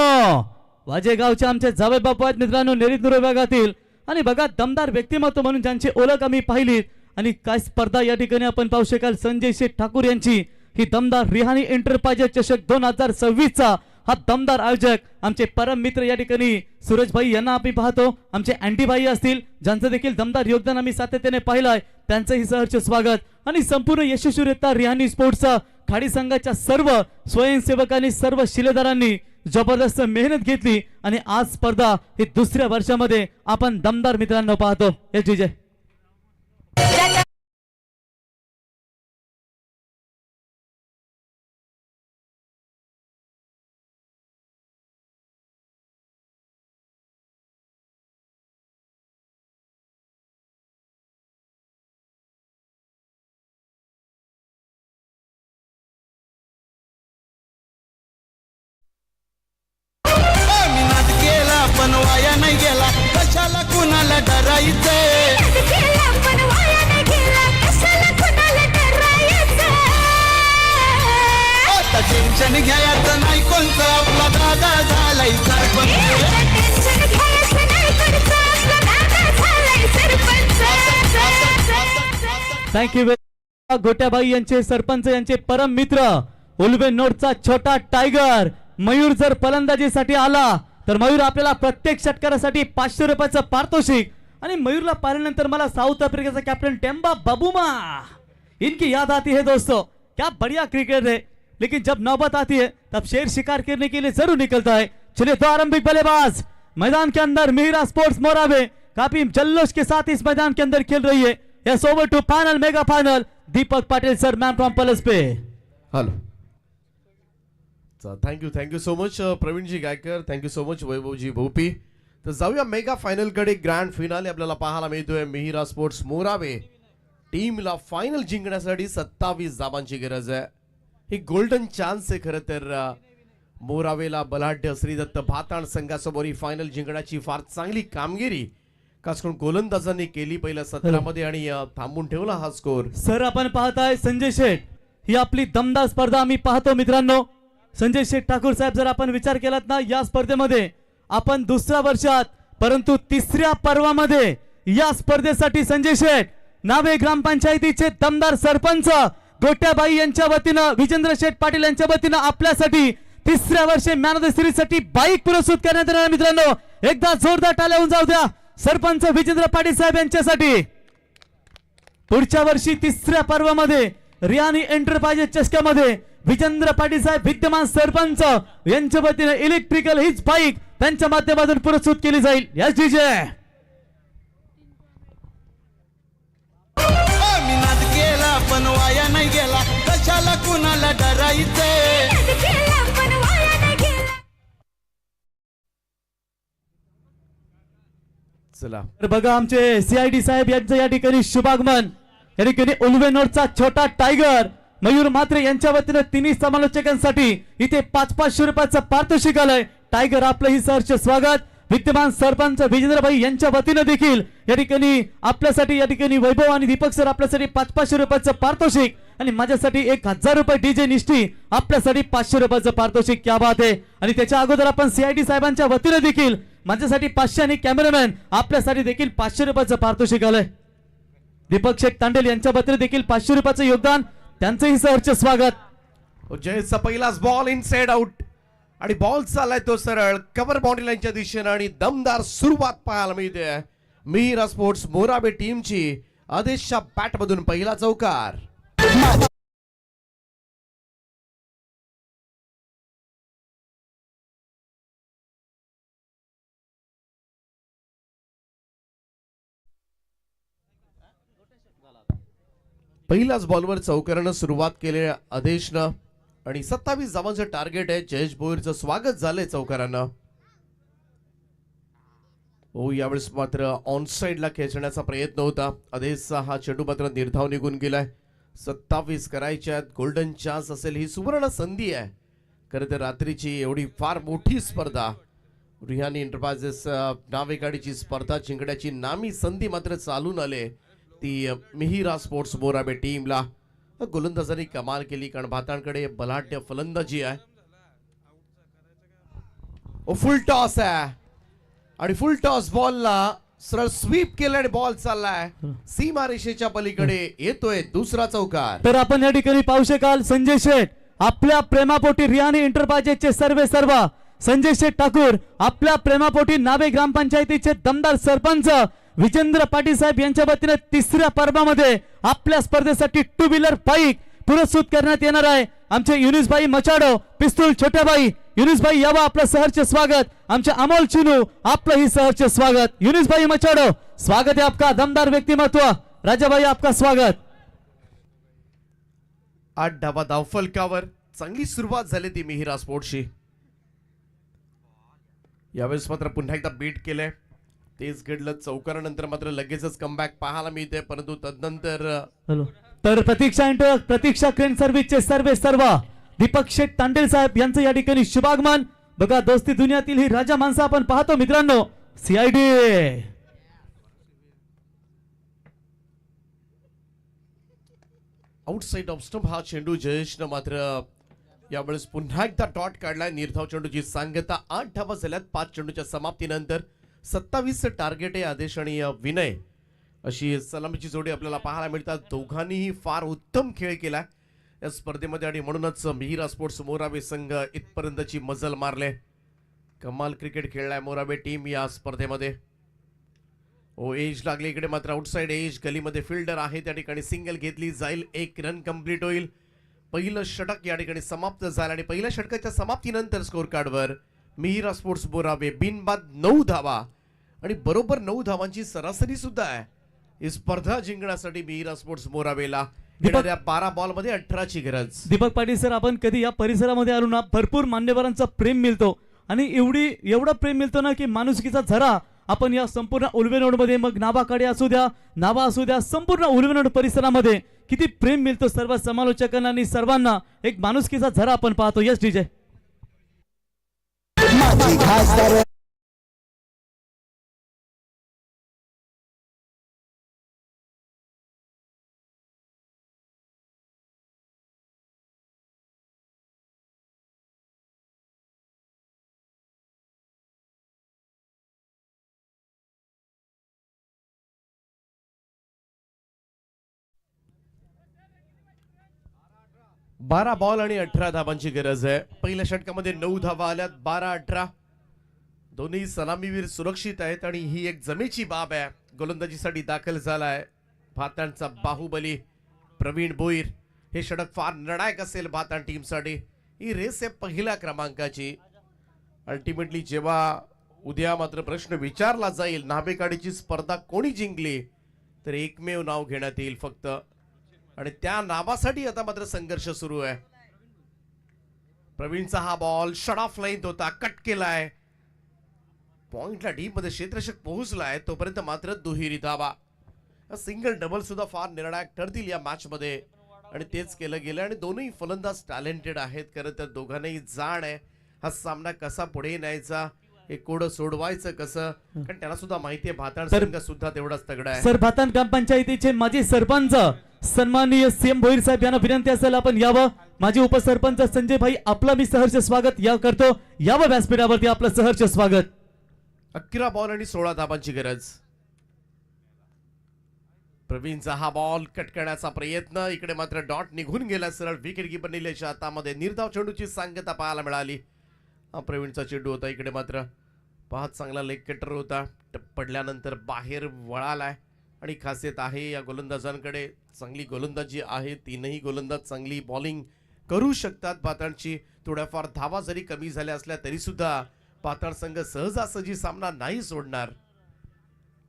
वाजेगावचे आमचे जावे बापू आहेत मित्रांनो, नेरितनूर विभागातील. आणि बघा दमदार व्यक्तिमत्व म्हणून ज्यांची ओळख आम्ही पाहिली आणि काय स्पर्धा या ठिकाणी आपण पाहू शकाल. संजय शेठ ठाकूर यांची ही दमदार रिहानी एंटरप्राइजेस चषक 2026 चा हा दमदार आयोजक आमचे परम मित्र या ठिकाणी सूरज भाई यांना आम्ही पाहतो. आमचे अँटी भाई असतील ज्यांचं देखील दमदार योगदान आम्ही सातत्याने पाहिलंय, त्यांचंही सहर्ष स्वागत. आणि संपूर्ण यशस्वीरित्या रिहानी स्पोर्ट्सचा खाडी संघाच्या सर्व स्वयंसेवकांनी सर्व शिलेदारांनी जबरदस्त मेहनत घेतली आणि आज स्पर्धा ही 2ऱ्या वर्षामध्ये आपण दमदार मित्रांनो पाहतो. हे जिजे पण वाया नाही गेला, कशाला कुणाला डरायचंय. आता टेन्शन घ्यायचं नाही कोणतं, आपला दादा झालाय थँक्यू. गोट्याबाई यांचे सरपंच यांचे परम मित्र उल्बे नोटचा छोटा टायगर मयूर जर फलंदाजीसाठी आला तर मयूर आपल्याला प्रत्येक षटकारासाठी 500 रुपयाचं पारितोषिक. आणि मयूरला पाहिल्यानंतर मला साऊथ आफ्रिकेचा कॅप्टन टेम्बा बाबूमा इनकी याद आती है दोस्तों. क्या बढ़िया क्रिकेट है, लेकिन जब नौबत आती है तब शेर शिकार करने के लिए जरूर निकलता है. चलिए तो आरंभिक बल्लेबाज मैदान के अंदर मीरा स्पोर्ट्स मोरावे काफी जल्लोष के साथ इस मैदान के अंदर खेल रही है. Yes over to final mega final Deepak Patil sir man from plus पे. Hello thank you so much Praveenji Gaikar, thank you so much Vaibhavji Bhopi. तर जाऊया मेगा फायनल कडे. ग्रँड फिनाले आपल्याला पाहायला मिळतोय. मिहिरा स्पोर्ट्स मोरावे टीमला फायनल जिंकण्यासाठी 27 धावांची गरज आहे. ही गोल्डन चान्स आहे खरं तर मोरावेला बलाढ्य श्रीदत्त भाताण संघासमोर ही फायनल जिंकण्याची फार चांगली कामगिरी खास करून गोलंदाजांनी केली पहिल्या सत्रामध्ये आणि थांबून ठेवला हा स्कोर. सर आपण पाहताय संजय शेठ, ही आपली दमदार स्पर्धा आम्ही पाहतो मित्रांनो. संजय शेठ ठाकूर साहेब, जर आपण विचार केलात ना या स्पर्धेमध्ये आपण दुसऱ्या वर्षात परंतु तिसऱ्या पर्वामध्ये या स्पर्धेसाठी संजय शेठ नावे ग्रामपंचायतीचे दमदार सरपंच गोट्याबाई यांच्या वतीनं विजेंद्र शेठ पाटील यांच्या वतीनं आपल्यासाठी तिसऱ्या वर्षी मॅन ऑफ द सिरीज साठी बाईक पुरस्कृत करण्यात येणार. मित्रांनो एकदा जोरदार टाळ्या होऊन जाऊ द्या सरपंच विजेंद्र पाटील साहेब यांच्यासाठी. पुढच्या वर्षी तिसऱ्या पर्वामध्ये रियानी एंटरप्राइजेस चषकामध्ये विजेंद्र पाटील साहेब विद्यमान सरपंच यांच्या वतीने इलेक्ट्रिकल हीच बाईक त्यांच्या माध्यमातून पुरस्कृत केली जाईल. यस डीजे मी नाद केला पण वाया नाही गेला, कशाला कुणाला डरायचंय. चला तर बघा आमचे सीआयडी साहेब यांचं या ठिकाणी शुभागमन. या ठिकाणी उल्वेनोरचा छोटा टायगर मयूर म्हात्रे यांच्या वतीनं तिन्ही समालोचकांसाठी इथे 500 रुपयाचं पारितोषिक आलंय. टायगर आपलं ही सहर्ष स्वागत. विद्यमान सरपंच विजेंद्रभाई यांच्या वतीनं देखील या ठिकाणी आपल्यासाठी या ठिकाणी वैभव आणि दीपक सर आपल्यासाठी 500 रुपयाचं पारितोषिक आणि माझ्यासाठी 1000 रुपये डीजे निष्ठी आपल्यासाठी 500 रुपयाचं पारितोषिक. क्या बात आहे. आणि त्याच्या अगोदर आपण सीआयडी साहेबांच्या वतीनं देखील माझ्यासाठी 500 आणि कॅमेरामॅन आपल्यासाठी देखील 500 रुपयाचं पारितोषिक आलंय. दीपक शेख तांडेल यांच्या वतीने देखील 500 रुपयाचं योगदान, त्यांचंही सहर्ष स्वागत. जयचा पहिलाच बॉल इनसाइड आउट आणि बॉल चाललाय तो सरळ कव्हर बाउंड्री लाईनच्या दिशेने आणि दमदार सुरुवात पाहायला मिळते मिहिरा स्पोर्ट्स मोराबे टीमची. आदेशच्या बॅट मधून पहिला चौकार. पहिल्याच बॉलवर चौकारानं सुरुवात केली आदेशनं आणि 27 धावांचं टार्गेट आहे. जयेश भोईरचं स्वागत झालंय चौकारानं. हो यावेळेस मात्र ऑन साइडला खेचण्याचा प्रयत्न होता. आदेशचा हा चेंडू मात्र निर्धाव निघून गेलाय. 27 करायच्या आहेत. गोल्डन चान्स असेल, ही सुवर्ण संधी आहे. खरं तर रात्रीची एवढी फार मोठी स्पर्धा रिहानी एंटरप्राइजेस नावे गाडीची स्पर्धा जिंकण्याची नामी संधी मात्र चालून आले ती मिहिरा स्पोर्ट्स मोराबे टीमला. गोलंदाजांनी कमाल केली कारण भातांकडे बलाढ्य फलंदाजी आहे. फुल टॉस आहे आणि फुल टॉस बॉलला सरळ स्वीप केलं आणि बॉल चाललाय सीमा रेषेच्या पलीकडे. येतोय दुसरा चौकार. तर आपण या ठिकाणी पाहू शकाल संजय शेठ आपल्या प्रेमापोटी रियानी एंटरप्राइजेसचे सर्व संजय शेठ ठाकूर आपल्या प्रेमापोटी नावे ग्रामपंचायतीचे दमदार सरपंच विजेंद्र पाटील साहेब यांच्या वतीने तिसऱ्या पर्वामध्ये आपल्या स्पर्धेसाठी 2 व्हीलर बाईक पुरस्कृत करण्यात येणार आहे. आमचे युनिसबाई मचाडो पिस्तूल छोट्याबाई युनिसबाई यावं आपलं सहर्ष स्वागत. आमचे अमोल चिनू आपलं ही सहर्ष स्वागत. युनिसबाई मचाडो स्वागत है आपका. दमदार व्यक्तिमत्व राजाबाई आपका स्वागत. 8 धावा धावफलकावर. चांगली सुरुवात झाली ती मिहिरा स्पोर्ट्सची. यावेळेस मात्र पुन्हा एकदा बीट केलंय. तेच घडलं चौकारानंतर मात्र लगेचच कमबॅक पाहायला मिळते परंतु तदनंतर तर प्रतीक्षा क्रेन सर्व्हिसचे सर्व दीपक शेठ तांडेल साहेब यांचं या ठिकाणी शुभागमन. बघा दोस्ती दुनियातील ही राजा माणसं आपण पाहतो मित्रांनो. सीआयडी आउटसाइड ऑफ स्टंप हा चेंडू जयेशनं मात्र यावेळेस पुन्हा एकदा डॉट काढलाय. निर्धाव चेंडूची सांगता. 8 धावा झाल्यात 5 चेंडूच्या समाप्तीनंतर. 27 टार्गेट आहे. आदेश आणि विनय अशी सलामीची जोडी आपल्याला पाहायला मिळतात. दोघांनीही फार उत्तम खेळ केलाय या स्पर्धेमध्ये आणि म्हणूनच मिहिरा स्पोर्ट्स मोराबे संघ इथपर्यंतची मजल मारले. कमाल क्रिकेट खेळलाय मोराबे टीम या स्पर्धेमध्ये. एज लागली इकडे मात्र आउटसाइड एज गलीमध्ये फिल्डर आहे त्या ठिकाणी सिंगल घेतली जाईल. 1 रन कंप्लीट होईल. पहिलं षटक या ठिकाणी समाप्त झालं आणि पहिल्या षटकाच्या समाप्तीनंतर स्कोर कार्डवर मिहिरा स्पोर्ट्स मोराबे बिनबाद 9 धावा आणि बरोबर 9 धावांची सरासरी सुद्धा आहे. ही स्पर्धा जिंकण्यासाठी मिहिरा स्पोर्ट्स मोराबेला येणाऱ्या 12 बॉलमध्ये 18ची गरज. दीपक पाटील सर आपण कधी या परिसरामध्ये आलो ना भरपूर मान्यवरांचा प्रेम मिळतो आणि एवढं प्रेम मिळतो ना की माणुसकीचा झरा आपण या संपूर्ण उल्वेनोड मध्ये मग नावाकडे असू द्या, नावा असू द्या, संपूर्ण उल्वेनोड परिसरामध्ये किती प्रेम मिळतो सर्व समालोचकांना आणि सर्वांना एक माणुसकीचा झरा आपण पाहतो. Yes DJ. बारा बॉल आणि 18 धावांची गरज आहे. पहिल्या षटकामध्ये 9 धावा आल्यात. 12-18 दोन्ही सलामीवीर सुरक्षित आहेत आणि ही एक जमेची बाब आहे. गोलंदाजीसाठी दाखल झालाय भातांचा बाहुबली प्रवीण भोईर. हे षटक फार निर्णायक असेल भातान टीमसाठी. ही रेस आहे पहिल्या क्रमांकाची. अल्टिमेटली जेव्हा उद्या मात्र प्रश्न विचारला जाईल नाबेकाडीची स्पर्धा कोणी जिंकली तर एकमेव नाव घेण्यात येईल फक्त, आणि त्या नावासाठी आता मात्र संघर्ष सुरू आहे. प्रवीणचा हा बॉल शट ऑफ लाईन होता, कट केलाय, पॉइंटला डीप मध्ये क्षेत्ररक्षक पोहोचलाय, तोपर्यंत मात्र दुहेरी धावा. सिंगल डबल सुद्धा फार निर्णायक ठरतील या मॅच मध्ये आणि तेच केलं गेलं. आणि दोन्ही फलंदाज टॅलेंटेड आहेत. खरं तर दोघांनाही जाण आहे हा सामना कसा पुढे न्यायचा, हे कोड सोडवायचं कसं, कारण त्यांना सुद्धा माहिती आहे भाताळ संघ सुद्धा तेवढाच तगडा आहे. सर, भातान ग्रामपंचायतीचे माजी सरपंच सन्माननीय सीएम भोईर साहेब यांना विनंती असेल आपण यावं. माजी उपसरपंच संजय भाई आपलं मी सहर्ष स्वागत या करतो. यावं व्यासपीठावरती आपलं सहर्ष स्वागत. 11 बॉल आणि 16 धावांची गरज. प्रवीणचा हा बॉल कट करण्याचा प्रयत्न, इकडे मात्र डॉट निघून गेला. सरळ विकेट कीपर निलेशच्या हातामध्ये निर्धाव चेंडूची सांगता पाहायला मिळाली. हा प्रवीणचा चेंडू होता. इकडे मात्र पाहत चांगला लेग कटर होता, पडल्यानंतर बाहेर वळालाय. आणि खासियत आहे या गोलंदाजांकडे, चांगली गोलंदाजी आहे. तीनही गोलंदाज चांगली बॉलिंग करू शकतात. पातळची थोड्याफार धावा जरी कमी झाल्या असल्या तरी सुद्धा पातळ संघ सहजासहजी सामना नाही सोडणार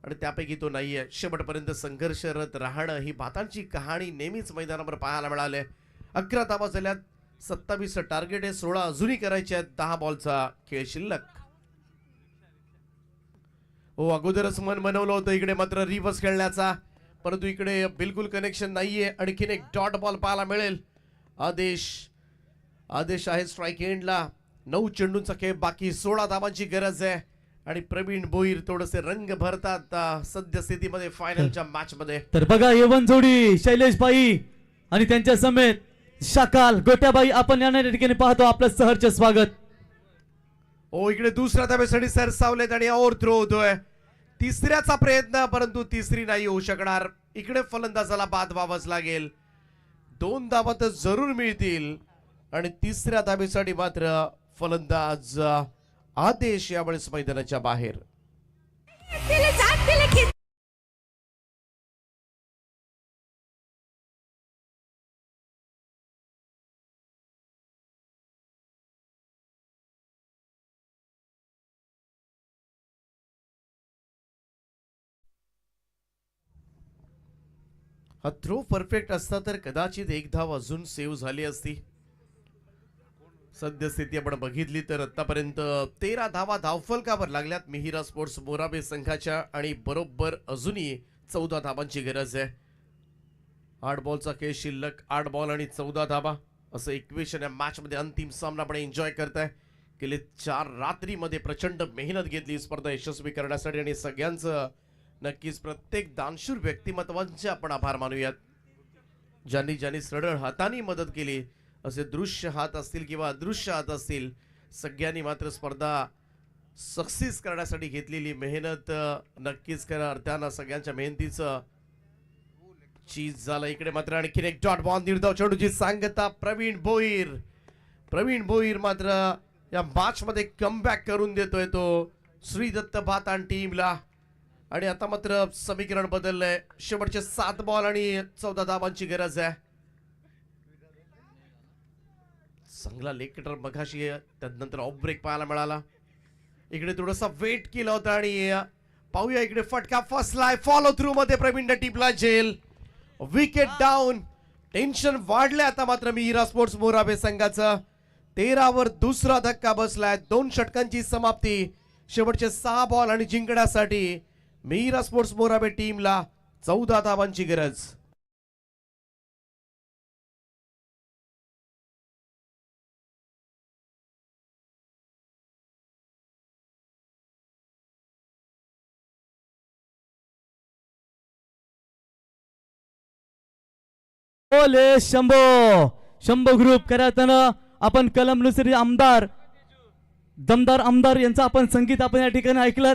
आणि त्यापैकी तो नाहीये. शेवटपर्यंत संघर्षरत राहणं ही पातळची कहाणी नेहमीच मैदानावर पाहायला मिळाले. 11 धावा झाल्यात, 27 टार्गेट आहे, 16 अजूनही करायचे आहेत. 10 बॉलचा खेळ शिल्लक. हो, अगोदरच मन बनवलं होतं इकडे मात्र रिव्हर्स खेळण्याचा, परंतु इकडे बिलकुल कनेक्शन नाहीये. आणखीन एक डॉट बॉल पाहायला मिळेल. आदेश आहे स्ट्राईक एंडला. 9 चेंडूंचा खेळ बाकी, 16 धावांची गरज आहे. आणि प्रवीण भोईर थोडेसे रंग भरतात सद्यस्थितीमध्ये फायनलच्या मॅच मध्ये. तर बघा येवन जोडी शैलेश भाई आणि त्यांच्या समेत शाकाल गोट्याबाई आपण या ठिकाणी पाहतो. आपलं सहर्ष स्वागत. ओ, इकडे दुसऱ्या धावेसाठी सरसावलेत आणि ओव्हर थ्रो होतोय. तिसऱ्याचा प्रयत्न, परंतु तिसरी नाही होऊ शकणार. इकडे फलंदाजाला बाद व्हावंच लागेल. 2 धावा तर जरूर मिळतील आणि तिसऱ्या धावेसाठी मात्र फलंदाज आदेश यावेळेस मैदानाच्या बाहेर. हा थ्रो परफेक्ट असता तर कदाचित 1 धाव अजून सेव्ह झाली असती. सद्यस्थिती आपण बघितली तर आतापर्यंत 13 धावा धावफलकावर लागल्यात मिहिरा स्पोर्ट्स मोराबे संघाच्या आणि बरोबर अजूनही 14 धावांची गरज आहे. 8 बॉलचा खेळ शिल्लक, 8 बॉल आणि 14 धावा असं इक्वेशन या मॅच मध्ये अंतिम सामना आपण एन्जॉय करताय. गेले 4 रात्रीमध्ये प्रचंड मेहनत घेतली स्पर्धा यशस्वी करण्यासाठी आणि सगळ्यांचं नक्कीच प्रत्येक दानशूर व्यक्तिमत्वांचे आपण आभार मानूयात. ज्यांनी ज्यांनी सरळ हाताने मदत केली, असे दृश्य हात असतील किंवा अदृश्य हात असतील, सगळ्यांनी मात्र स्पर्धा सक्सेस करण्यासाठी घेतलेली मेहनत नक्कीच खऱ्या अर्थानं सगळ्यांच्या मेहनतीचं चीज झालं. इकडे मात्र आणखीन एक डॉट बॉल, निर्धाव चेंडूची सांगता प्रवीण भोईर मात्र या मॅच मध्ये कमबॅक करून देतोय तो श्री दत्त भातान टीमला. आणि आता मात्र समीकरण बदललंय. शेवटचे 7 बॉल आणि 14 धावांची गरज आहे. चांगला लेग कटर मघाशी, त्यानंतर ऑफ ब्रेक पाहायला मिळाला. इकडे थोडासा वेट केला होता आणि पाहूया इकडे फटका फसलाय. फॉलो थ्रू मध्ये प्रवीण टिपला जेल. Wicket down. टेन्शन वाढले आता मात्र मिहिरा स्पोर्ट्स मोराबे संघाचं. 13 वर दुसरा धक्का बसलाय. 2 षटकांची समाप्ती. शेवटचे 6 बॉल आणि जिंकण्यासाठी मीरा स्पोर्ट्स मोराबे टीमला 14 धावांची गरज. ओले शंभो शंभो ग्रुप करताना आपण कलमनुसरी आमदार दमदार आमदार यांचं आपण संगीत आपण या ठिकाणी ऐकलं.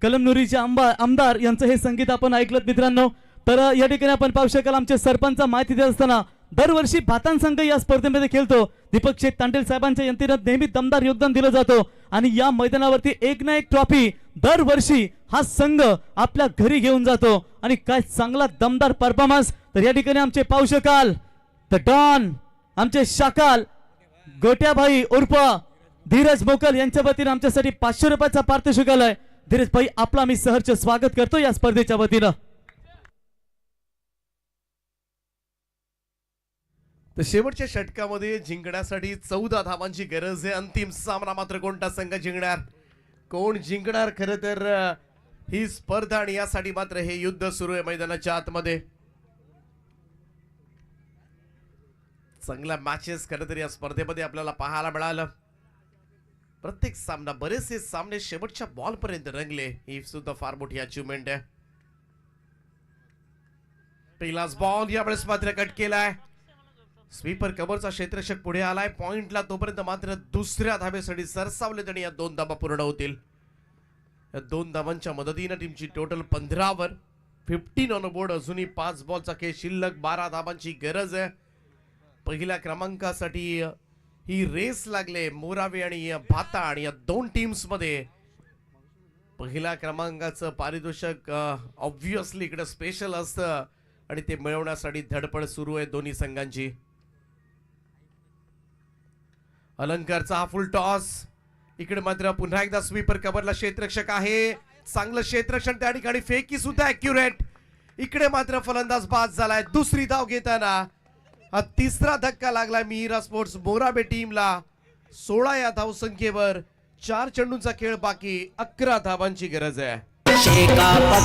कलमनुरीचे आमदार यांचं हे संगीत आपण ऐकलं मित्रांनो. तर या ठिकाणी आपण पाहू शकाल आमचे सरपंच माहिती देत असताना दरवर्षी भातान संघ या स्पर्धेमध्ये खेळतो. दीपक शेठ तांडेल साहेबांच्या यंत्रणेत नेहमी दमदार योगदान दिलं जातो आणि या मैदानावरती एक ना एक ट्रॉफी दरवर्षी हा संघ आपल्या घरी घेऊन जातो आणि काय चांगला दमदार परफॉर्मन्स. तर या ठिकाणी आमचे पाहू शकाल द डॉन आमचे शाकाल गोट्याभाई उर्फ धीरज मोकल यांच्या वतीने आमच्यासाठी 500 रुपयाचा पारितोषिक आलाय. धीरज भाई आपला मी सहर्ष स्वागत करतो या स्पर्धेच्या वतीनं. तर शेवटच्या षटकामध्ये जिंकण्यासाठी 14 धावांची गरज आहे. अंतिम सामना मात्र कोणता संघ जिंकणार, कोण जिंकणार, खरं तर ही स्पर्धा आणि यासाठी मात्र हे युद्ध सुरू आहे मैदानाच्या आतमध्ये. चांगल्या मॅचेस खरं तर या स्पर्धेमध्ये आपल्याला पाहायला मिळालं. प्रत्येक सामना, बरेचसे सामने शेवटच्या बॉल पर्यंत रंगले. ही सुद्धा फार मोठी अचिव्हमेंट आहे. पहिलाच बॉल यावेळेस मात्र कट केलाय. स्वीपर कव्हरचा क्षेत्ररक्षक पुढे आलाय पॉइंटला, तोपर्यंत मात्र दुसऱ्या धावेसाठी सरसावले आणि या 2 धावा पूर्ण होतील. या 2 धावांच्या मदतीने टीमची टोटल 15 वर 15 ऑन बोर्ड. अजूनही 5 बॉलचा खेळ शिल्लक, 12 धावांची गरज आहे. पहिल्या क्रमांकासाठी ही रेस लागले मोरावे आणि भाता आणि या 2 टीम्स मध्ये. पहिल्या क्रमांकाचं पारितोषिक ऑब्व्हियसली इकडे स्पेशल असतं आणि ते मिळवण्यासाठी धडपड सुरू आहे दोन्ही संघांची. अलंकारचा हा फुल टॉस. इकडे मात्र पुन्हा एकदा स्वीपर कव्हरला क्षेत्ररक्षक आहे. चांगलं क्षेत्ररक्षण, त्या ठिकाणी फेकी सुद्धा ऍक्युरेट. इकडे मात्र फलंदाज बाद झालाय. दुसरी धाव घेताना हा तिसरा धक्का लागलाय मीरा स्पोर्ट्स मोराबे टीमला. 16 या धावसंख्येवर 4 चेंडूंचा खेळ बाकी, 11 धावांची गरज आहे.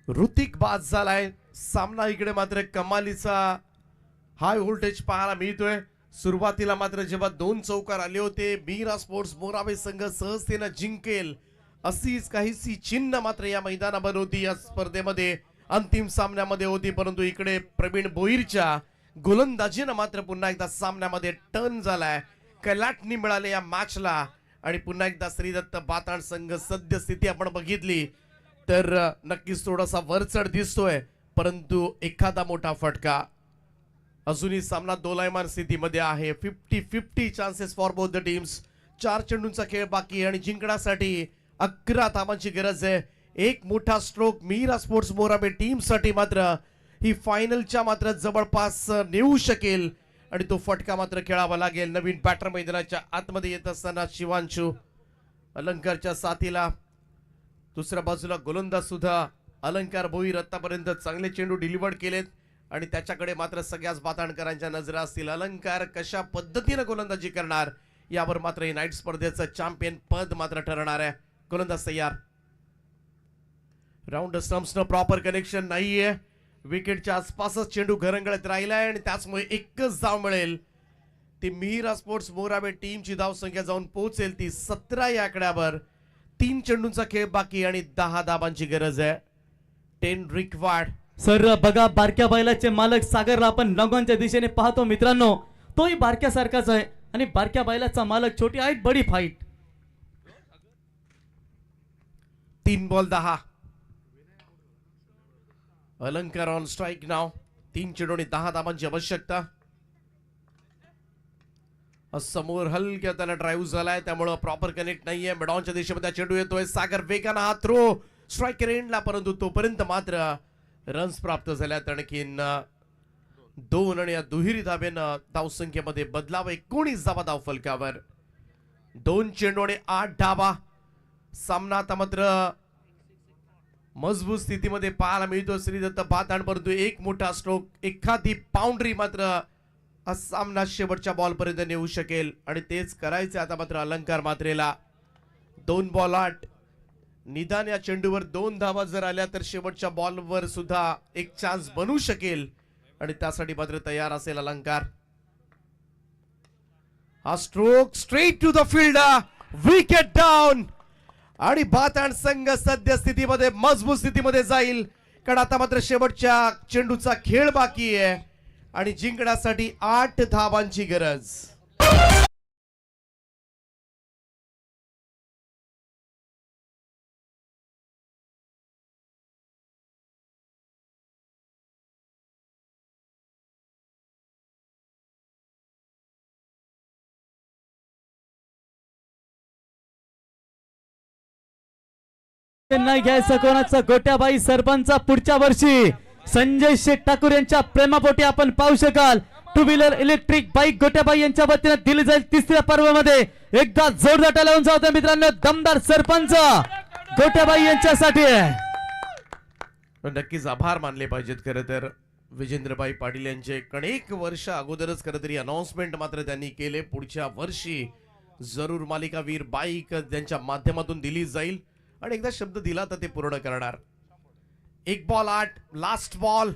ऋतिक बाद झालाय. सामना इकडे मात्र कमालीचा हाय व्होल्टेज पाहायला मिळतोय. सुरुवातीला मात्र जेव्हा 2 चौकार आले होते, मीरा स्पोर्ट्स मोराबे संघ सहजतेनं जिंकेल अशीच काहीशी चिन्ह मात्र या मैदानावर होती, या स्पर्धेमध्ये अंतिम सामन्यामध्ये होती. परंतु इकडे प्रवीण भोईरच्या गोलंदाजीनं मात्र पुन्हा एकदा सामन्यामध्ये टर्न झालाय. कलाटणी मिळाले या मॅचला आणि पुन्हा एकदा श्रीदत्त बाताण संघ सद्यस्थिती आपण बघितली तर नक्कीच थोडासा वरचढ दिसतोय, परंतु एखादा मोठा फटका. अजूनही सामना दोलायमान स्थितीमध्ये आहे. 50-50 chances for both the teams. 4 चेंडूंचा खेळ बाकी आणि जिंकण्यासाठी 11 धावांची गरज आहे. एक मोठा स्ट्रोक मीरा स्पोर्ट्स मोराबे टीम साठी मात्र ही फायनलच्या मात्र जवळपास नेऊ शकेल आणि तो फटका मात्र खेळावा लागेल. नवीन बॅटर मैदानाच्या आतमध्ये येत असताना शिवांशू अलंकारच्या साथीला. दुसऱ्या बाजूला गोलंदाज सुद्धा अलंकार भोईर आतापर्यंत चांगले चेंडू डिलिव्हर्ड केलेत आणि त्याच्याकडे मात्र सगळ्याच बाताणकरांच्या नजरा असतील. अलंकार कशा पद्धतीने गोलंदाजी करणार यावर मात्र ही नाईट स्पर्धेचं चॅम्पियन पद मात्र ठरणार आहे. गोलंदाज तयार. राऊंड स्टम्प्सनं प्रॉपर कनेक्शन नाहीये. विकेटच्या आसपासच चेंडू घरंगळत राहिलाय आणि त्याचमुळे एकच धाव मिळेल. ती मीरा स्पोर्ट्स मोराबे टीमची धाव संख्या जाऊन पोहोचेल ती 17 या आकड्यावर. 3 चेंडूंचा खेळ बाकी आणि 10 धावांची गरज आहे. 10 रिक्वायर्ड. सर बघा, बारक्या बैलाचे मालक सागरला आपण नगोंच्या दिशेने पाहतो मित्रांनो. तोही बारक्यासारखाच आहे आणि बारक्या बैलाचा मालक छोटी हाईट बडी फाईट. 3 बॉल 10. अलंकार ऑन स्ट्राइक नाव. 3 चेंडू आणि 10 धावांची आवश्यकता. समोर हलक्या त्याला ड्राईव्ह झालाय, त्यामुळे प्रॉपर कनेक्ट नाहीये. मिडॉनच्या दिशेमध्ये चेंडू येतोय. सागर वेगानं हा थ्रो स्ट्राइकर एंडला, परंतु तोपर्यंत मात्र रन्स प्राप्त झाल्यात. आणखीन 2 आणि या दुहेरी धाब्यानं धावसंख्येमध्ये बदलाव. 19 धावा धावफलकावर. 2 चेंडू आणि 8 धावा. सामना आता मात्र मजबूत स्थितीमध्ये पाहायला मिळतो. श्रीदत्त भाताण, परंतु एक मोठा स्ट्रोक, एखादी बाउंड्री मात्र हा सामना शेवटच्या बॉल पर्यंत नेऊ शकेल आणि तेच करायचे आता मात्र अलंकार मात्रेला. 2 बॉल 8. निदान या चेंडूवर 2 धावा जर आल्या तर शेवटच्या बॉलवर सुद्धा एक चान्स बनू शकेल आणि त्यासाठी मात्र तयार असेल अलंकार. हा stroke straight to the field, wicket down आणि भाताण संघ सद्य स्थितीमध्ये मजबूत स्थितीमध्ये जाईल. कारण आता मात्र शेवटच्या चेंडूचा खेळ बाकी आहे आणि जिंकण्यासाठी 8 धावांची गरज. नाही घ्यायचं कोणाचं. गोट्याबाई सरपंच पुढच्या वर्षी संजय शेठ ठाकूर यांच्या प्रेमापोटी आपण पाहू शकाल. 2 व्हीलर इलेक्ट्रिक बाईक गोट्याबाई यांच्या वतीने दिली जाईल तिसऱ्या पर्वामध्ये. एकदा जोरदार टाळ्या लावून जाऊ मित्रांनो. दमदार सरपंच गोट्याबाई यांच्यासाठी. नक्कीच आभार मानले पाहिजेत खरं तर विजेंद्रबाई पाटील यांचे. अनेक वर्ष अगोदरच खरं तरी अनाउन्समेंट मात्र त्यांनी केले. पुढच्या वर्षी जरूर मालिकावीर बाईक त्यांच्या माध्यमातून दिली जाईल आणि एकदा शब्द दिला तर ते पूर्ण करणार. 1 बॉल 8, लास्ट बॉल.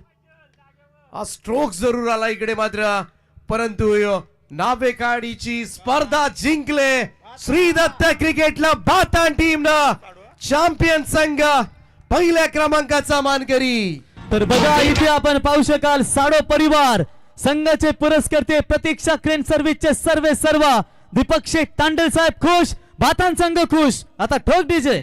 हा स्ट्रोक जरूर आला इकडे मात्र, परंतु नावेकाडीची स्पर्धा जिंकले श्रीदत्त क्रिकेटला भाताण टीमनं. चॅम्पियन संघ पहिल्या क्रमांकाचा मानकरी. तर बघा इथे आपण पाहू शकाल साडो परिवार संघाचे पुरस्कर्ते प्रतीक्षा क्रेन सर्व्हिसचे सर्व दीपक शेठ तांडेल साहेब खुश, भाताण संघ खुश. आता ठोक डीजे.